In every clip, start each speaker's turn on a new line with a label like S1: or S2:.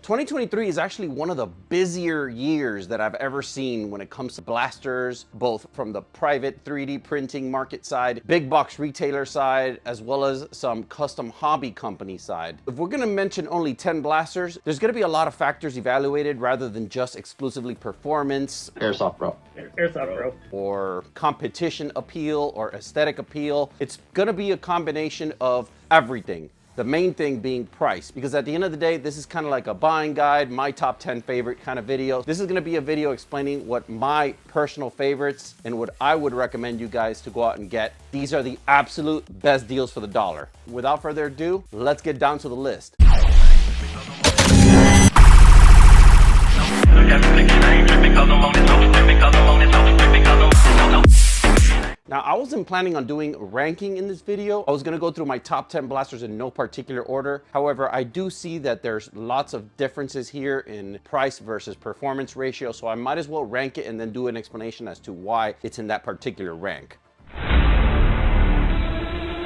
S1: 2023 is actually one of the busier years that I've ever seen when it comes to blasters, both from the private 3D printing market side, big box retailer side, as well as some custom hobby company side. If we're gonna mention only 10 blasters, there's gonna be a lot of factors evaluated rather than just exclusively performance,
S2: Airsoft Pro,
S1: or competition appeal or aesthetic appeal. It's gonna be a combination of everything. The main thing being price, because at the end of the day, this is kind of like a buying guide, my top 10 favorite kind of video. This is gonna be a video explaining what my personal favorites and what I would recommend you guys to go out and get. These are the absolute best deals for the dollar. Without further ado, let's get down to the list. Now, I wasn't planning on doing ranking in this video. I was gonna go through my top 10 blasters in no particular order. However, I do see that there's lots of differences here in price versus performance ratio, so I might as well rank it and then do an explanation as to why it's in that particular rank.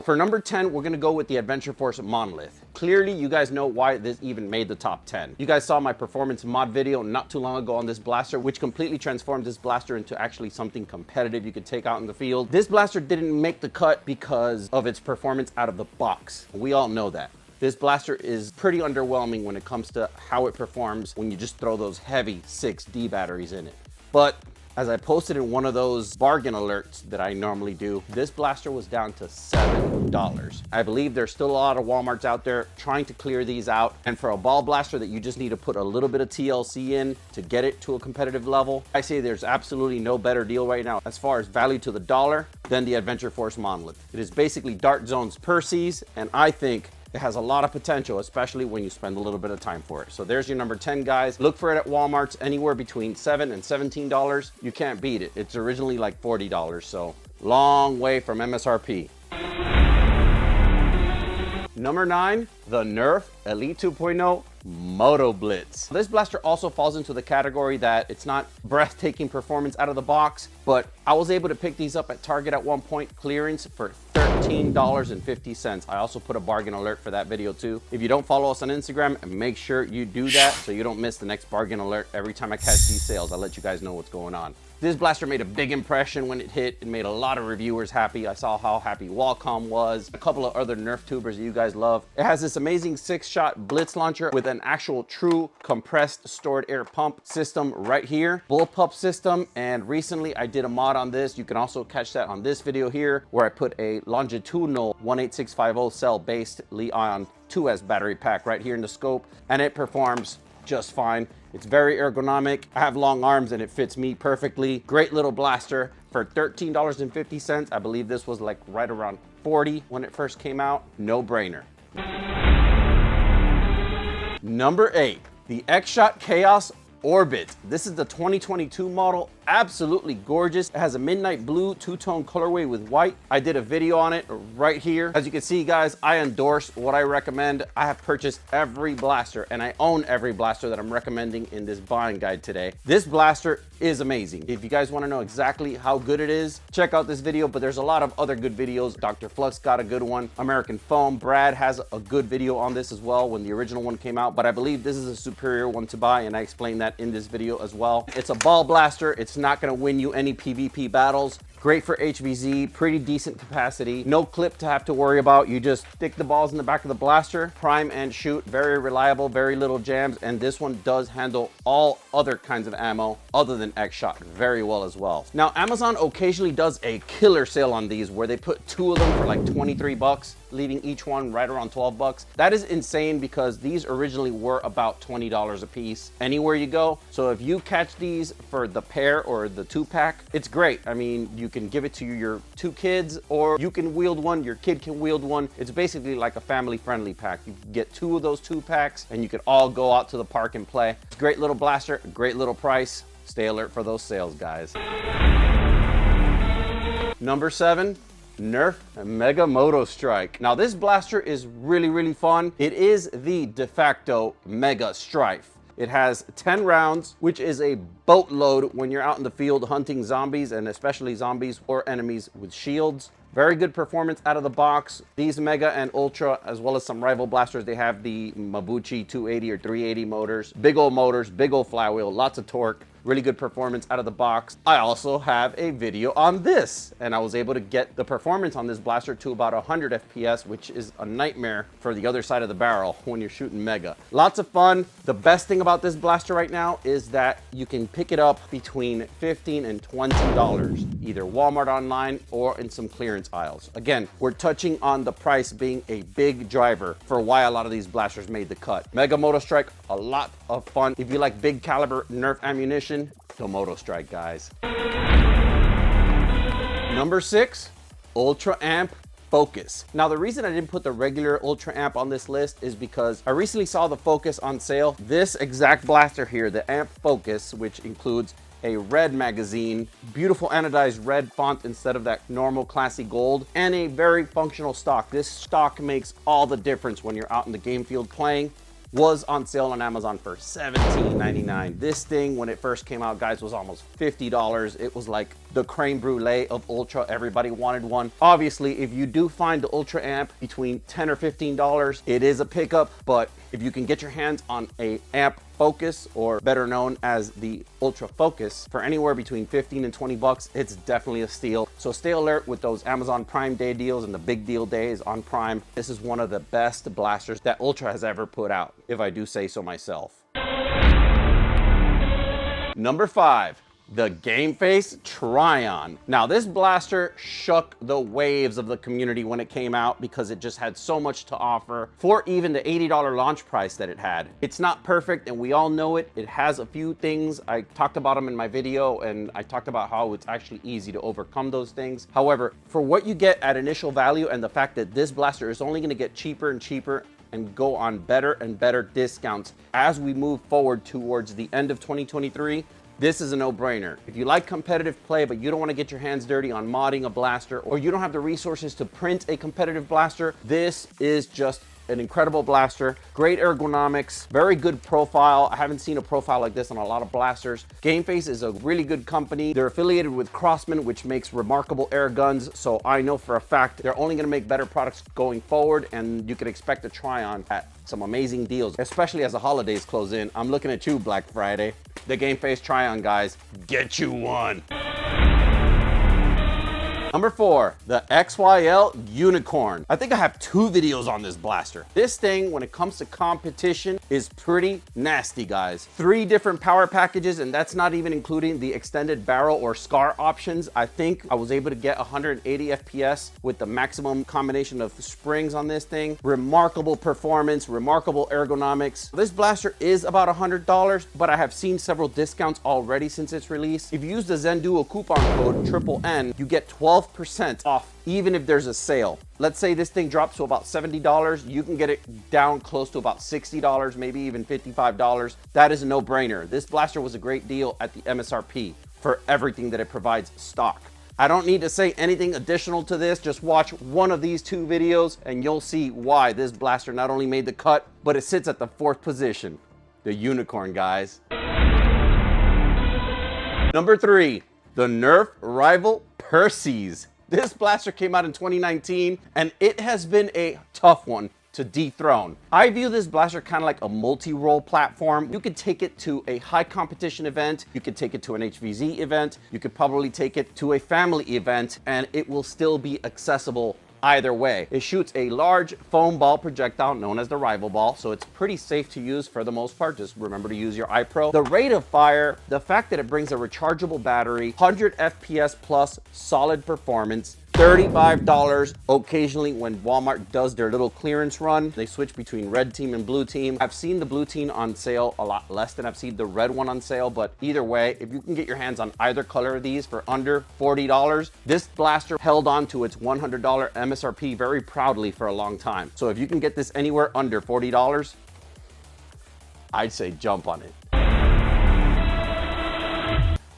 S1: For number 10, we're gonna go with the Adventure Force Monolith. Clearly, you guys know why this even made the top 10. You guys saw my performance mod video not too long ago on this blaster, which completely transformed this blaster into actually something competitive you could take out in the field. This blaster didn't make the cut because of its performance out of the box. We all know that. This blaster is pretty underwhelming when it comes to how it performs when you just throw those heavy 6D batteries in it. But as I posted in one of those bargain alerts that I normally do, this blaster was down to $7. I believe there's still a lot of Walmarts out there trying to clear these out. And for a ball blaster that you just need to put a little bit of TLC in to get it to a competitive level, I say there's absolutely no better deal right now as far as value to the dollar than the Adventure Force Monolith. It is basically Dart Zone's Perseus, and I think it has a lot of potential, especially when you spend a little bit of time for it. So there's your number 10, guys. Look for it at Walmart's anywhere between $7 and $17. You can't beat it. It's originally like $40, so long way from MSRP. Number 9, the Nerf Elite 2.0 Moto Blitz. This blaster also falls into the category that it's not breathtaking performance out of the box, but I was able to pick these up at Target at one point, clearance for $13.50. I also put a bargain alert for that video too. If you don't follow us on Instagram, make sure you do that so you don't miss the next bargain alert every time I catch these sales. I'll let you guys know what's going on. This blaster made a big impression when it hit. It made a lot of reviewers happy. I saw how happy Wacom was, a couple of other Nerf tubers that you guys love. It has this amazing 6-shot blitz launcher with an actual true compressed stored air pump system right here, bullpup system, and recently I did a mod on this. You can also catch that on this video here, where I put a longitudinal 18650 cell-based Li-ion 2S battery pack right here in the scope, and it performs just fine. It's very ergonomic. I have long arms and it fits me perfectly. Great little blaster for $13.50. I believe this was like right around $40 when it first came out. No brainer. Number 8, the X-Shot Chaos Orbit. This is the 2022 model. Absolutely gorgeous. It has a midnight blue two-tone colorway with white. I did a video on it right here. As you can see, guys, I endorse what I recommend. I have purchased every blaster and I own every blaster that I'm recommending in this buying guide today. This blaster is amazing. If you guys want to know exactly how good it is, check out this video, but there's a lot of other good videos. Dr. Flux got a good one. American Foam, Brad has a good video on this as well when the original one came out, but I believe this is a superior one to buy, and I explained that in this video as well. It's a ball blaster. It's not going to win you any PvP battles. Great for HVZ, pretty decent capacity. No clip to have to worry about. You just stick the balls in the back of the blaster, prime and shoot. Very reliable, very little jams, and this one does handle all other kinds of ammo other than X-Shot very well as well. Now, Amazon occasionally does a killer sale on these where they put 2 of them for like 23 bucks, leaving each one right around 12 bucks. That is insane because these originally were about $20 a piece anywhere you go. So if you catch these for the pair or the 2-pack, it's great. I mean, you can give it to your 2 kids, or you can wield one, your kid can wield one. It's basically like a family-friendly pack. You can get 2 of those 2-packs and you can all go out to the park and play. It's a great little blaster, great little price. Stay alert for those sales, guys. Number 7, Nerf Mega Moto Strike. Now this blaster is really fun. It is the de facto Mega Strife. It has 10 rounds, which is a boatload when you're out in the field hunting zombies, and especially zombies or enemies with shields. Very good performance out of the box. These Mega and Ultra, as well as some rival blasters, they have the Mabuchi 280 or 380 motors. Big old flywheel, lots of torque. Really good performance out of the box. I also have a video on this, and I was able to get the performance on this blaster to about 100 FPS, which is a nightmare for the other side of the barrel when you're shooting Mega. Lots of fun. The best thing about this blaster right now is that you can pick it up between $15 and $20, either Walmart online or in some clearance aisles. Again, we're touching on the price being a big driver for why a lot of these blasters made the cut. Mega Moto Strike, a lot of fun. If you like big caliber Nerf ammunition, the Moto Strike, guys. Number 6, Ultra Amp Focus. Now, the reason I didn't put the regular Ultra Amp on this list is because I recently saw the Focus on sale. This exact blaster here, the Amp Focus, which includes a red magazine, beautiful anodized red font instead of that normal classy gold, and a very functional stock. This stock makes all the difference when you're out in the game field playing. Was on sale on Amazon for $17.99. This thing, when it first came out, guys, was almost $50. It was like the creme brulee of Ultra. Everybody wanted one. Obviously, if you do find the Ultra Amp between $10 or $15, it is a pickup, but if you can get your hands on a Amp Focus, or better known as the Ultra Focus, for anywhere between 15 and 20 bucks, it's definitely a steal. So stay alert with those Amazon Prime Day deals and the big deal days on Prime. This is one of the best blasters that Ultra has ever put out, if I do say so myself. Number 5, the Game Face Try-On. Now, this blaster shook the waves of the community when it came out because it just had so much to offer for even the $80 launch price that it had. It's not perfect, and we all know it. It has a few things. I talked about them in my video, and I talked about how it's actually easy to overcome those things. However, for what you get at initial value and the fact that this blaster is only gonna get cheaper and cheaper and go on better and better discounts as we move forward towards the end of 2023, this is a no-brainer. If you like competitive play, but you don't want to get your hands dirty on modding a blaster, or you don't have the resources to print a competitive blaster, this is just an incredible blaster. Great ergonomics, very good profile. I haven't seen a profile like this on a lot of blasters. GameFace is a really good company. They're affiliated with Crossman, which makes remarkable air guns. So I know for a fact they're only gonna make better products going forward, and you can expect a Try-On at some amazing deals, especially as the holidays close in. I'm looking at you, Black Friday. The GameFace Try-On, guys. Get you one. Number 4, the XYL Unicorn. I think I have 2 videos on this blaster. This thing, when it comes to competition, is pretty nasty, guys. 3 different power packages, and that's not even including the extended barrel or SCAR options. I think I was able to get 180 FPS with the maximum combination of springs on this thing. Remarkable performance, remarkable ergonomics. This blaster is about $100, but I have seen several discounts already since its release. If you use the Zenduo coupon code NNN, you get 12% off, even if there's a sale. Let's say this thing drops to about $70, you can get it down close to about $60, maybe even $55. That is a no-brainer. This blaster was a great deal at the MSRP for everything that it provides stock. I don't need to say anything additional to this. Just watch one of these 2 videos and you'll see why this blaster not only made the cut, but it sits at the 4th position. The Unicorn, guys. Number 3, the Nerf Rival Perseus. This blaster came out in 2019, and it has been a tough one to dethrone. I view this blaster kind of like a multi-role platform. You could take it to a high competition event, you could take it to an HVZ event, you could probably take it to a family event, and it will still be accessible either way. It shoots a large foam ball projectile known as the Rival Ball, so it's pretty safe to use for the most part. Just remember to use your iPro. The rate of fire, the fact that it brings a rechargeable battery, 100 FPS plus solid performance, $35 occasionally when Walmart does their little clearance run. They switch between red team and blue team. I've seen the blue team on sale a lot less than I've seen the red one on sale, but either way, if you can get your hands on either color of these for under $40, this blaster held on to its $100 MSRP very proudly for a long time. So if you can get this anywhere under $40, I'd say jump on it.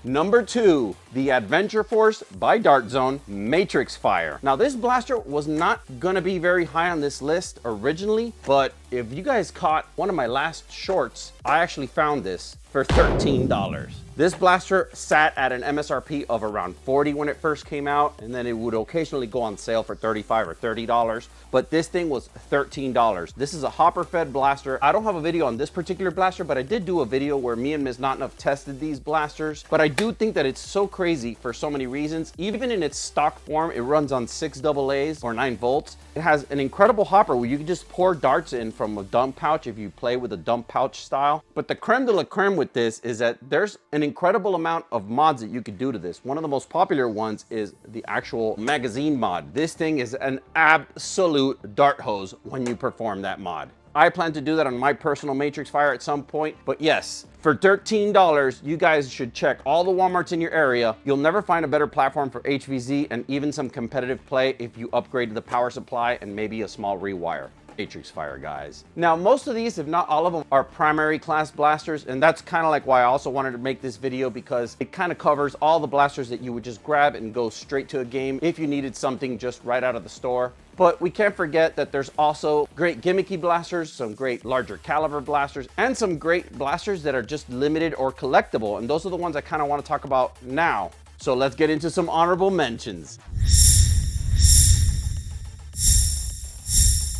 S1: Number 2, the Adventure Force by Dart Zone Matrix Fire. Now this blaster was not gonna be very high on this list originally, but if you guys caught one of my last shorts, I actually found this for $13. This blaster sat at an MSRP of around $40 when it first came out, and then it would occasionally go on sale for $35 or $30, but this thing was $13. This is a hopper-fed blaster. I don't have a video on this particular blaster, but I did do a video where me and Ms. Not Enough tested these blasters, but I do think that it's so crazy for so many reasons. Even in its stock form, it runs on 6 AA's or 9 volts. It has an incredible hopper where you can just pour darts in from a dump pouch if you play with a dump pouch style. But the creme de la creme with this is that there's an incredible amount of mods that you could do to this. One of the most popular ones is the actual magazine mod. This thing is an absolute dart hose when you perform that mod. I plan to do that on my personal Matrix Fire at some point, but yes, for $13, you guys should check all the Walmarts in your area. You'll never find a better platform for HVZ and even some competitive play if you upgrade the power supply and maybe a small rewire. Matrix Fire, guys. Now, most of these, if not all of them, are primary class blasters, and that's kind of like why I also wanted to make this video, because it kind of covers all the blasters that you would just grab and go straight to a game if you needed something just right out of the store. But we can't forget that there's also great gimmicky blasters, some great larger caliber blasters, and some great blasters that are just limited or collectible, and those are the ones I kind of want to talk about now. So let's get into some honorable mentions.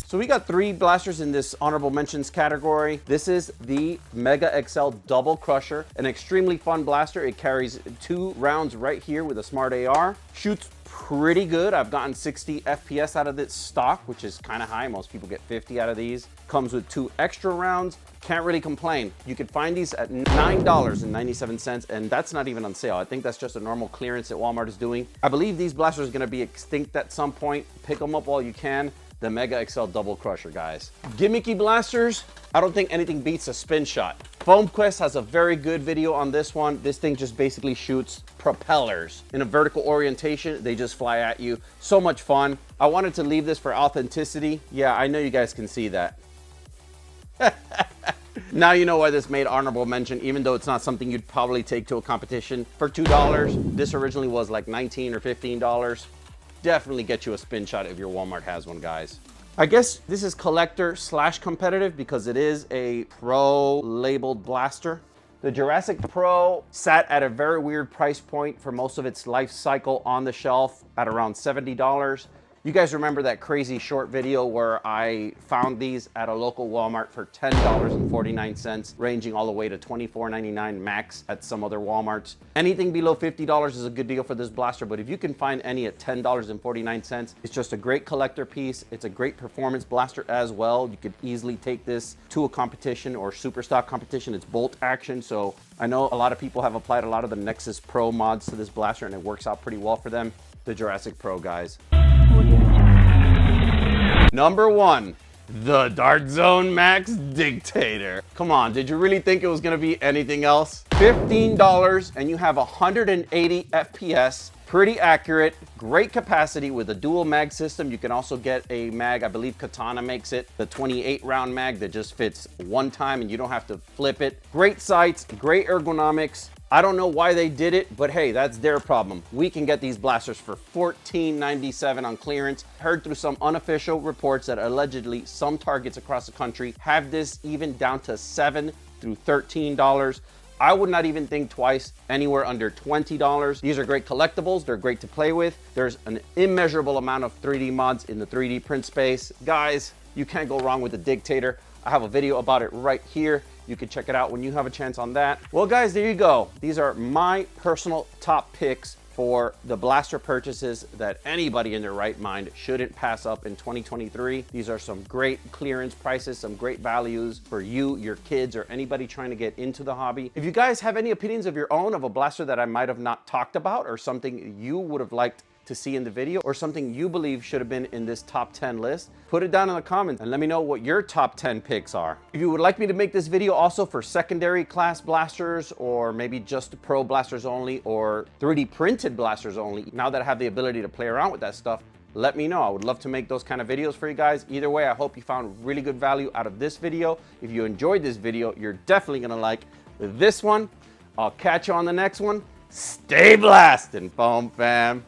S1: So we got 3 blasters in this honorable mentions category. This is the Mega XL Double Crusher, an extremely fun blaster. It carries 2 rounds right here with a smart AR. Shoots pretty good. I've gotten 60 FPS out of this stock, which is kind of high. Most people get 50 out of these. Comes with 2 extra rounds. Can't really complain. You could find these at $9.97, and that's not even on sale. I think that's just a normal clearance that Walmart is doing. I believe these blasters are going to be extinct at some point. Pick them up while you can. The Mega XL Double Crusher, guys. Gimmicky blasters, I don't think anything beats a spin shot. Foam Quest has a very good video on this one. This thing just basically shoots propellers in a vertical orientation. They just fly at you. So much fun. I wanted to leave this for authenticity. Yeah, I know you guys can see that. Now you know why this made honorable mention, even though it's not something you'd probably take to a competition. For $2, this originally was like $19 or $15. Definitely get you a spin shot if your Walmart has one, guys. I guess this is collector / competitive because it is a pro labeled blaster. The Jurassic Pro sat at a very weird price point for most of its life cycle on the shelf at around $70. You guys remember that crazy short video where I found these at a local Walmart for $10.49, ranging all the way to $24.99 max at some other Walmarts. Anything below $50 is a good deal for this blaster, but if you can find any at $10.49, it's just a great collector piece. It's a great performance blaster as well. You could easily take this to a competition or super stock competition. It's bolt action, so I know a lot of people have applied a lot of the Nexus Pro mods to this blaster and it works out pretty well for them. The Jurassic Pro, guys. Number 1, the Dart Zone Max Dictator. Come on, did you really think it was gonna be anything else? $15 and you have 180 FPS, pretty accurate, great capacity with a dual mag system. You can also get a mag, I believe Katana makes it, the 28 round mag that just fits one time and you don't have to flip it. Great sights, great ergonomics. I don't know why they did it, but hey, that's their problem. We can get these blasters for $14.97 on clearance. Heard through some unofficial reports that allegedly some targets across the country have this even down to $7 through $13. I would not even think twice, anywhere under $20. These are great collectibles. They're great to play with. There's an immeasurable amount of 3D mods in the 3D print space. Guys, you can't go wrong with the Dictator. I have a video about it right here. You can check it out when you have a chance on that. Well, guys, there you go. These are my personal top picks for the blaster purchases that anybody in their right mind shouldn't pass up in 2023. These are some great clearance prices, some great values for you, your kids, or anybody trying to get into the hobby. If you guys have any opinions of your own of a blaster that I might have not talked about, or something you would have liked to see in the video, or something you believe should have been in this top 10 list, put it down in the comments and let me know what your top 10 picks are. If you would like me to make this video also for secondary class blasters, or maybe just pro blasters only, or 3D printed blasters only, now that I have the ability to play around with that stuff, let me know. I would love to make those kind of videos for you guys. Either way, I hope you found really good value out of this video. If you enjoyed this video, you're definitely gonna like this one. I'll catch you on the next one. Stay blasting, foam fam.